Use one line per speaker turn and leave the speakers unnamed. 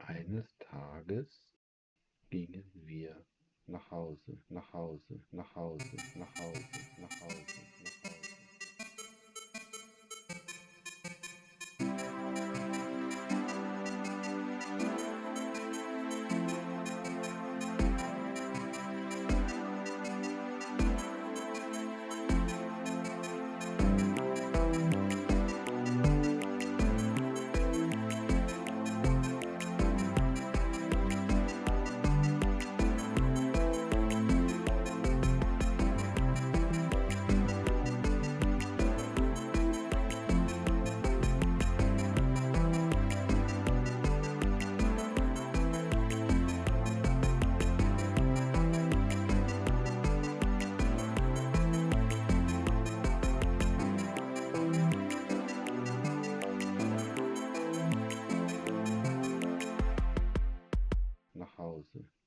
Eines Tages gingen wir nach Hause, nach Hause, nach Hause, nach Hause, nach Hause, nach Hause. Nach Hause.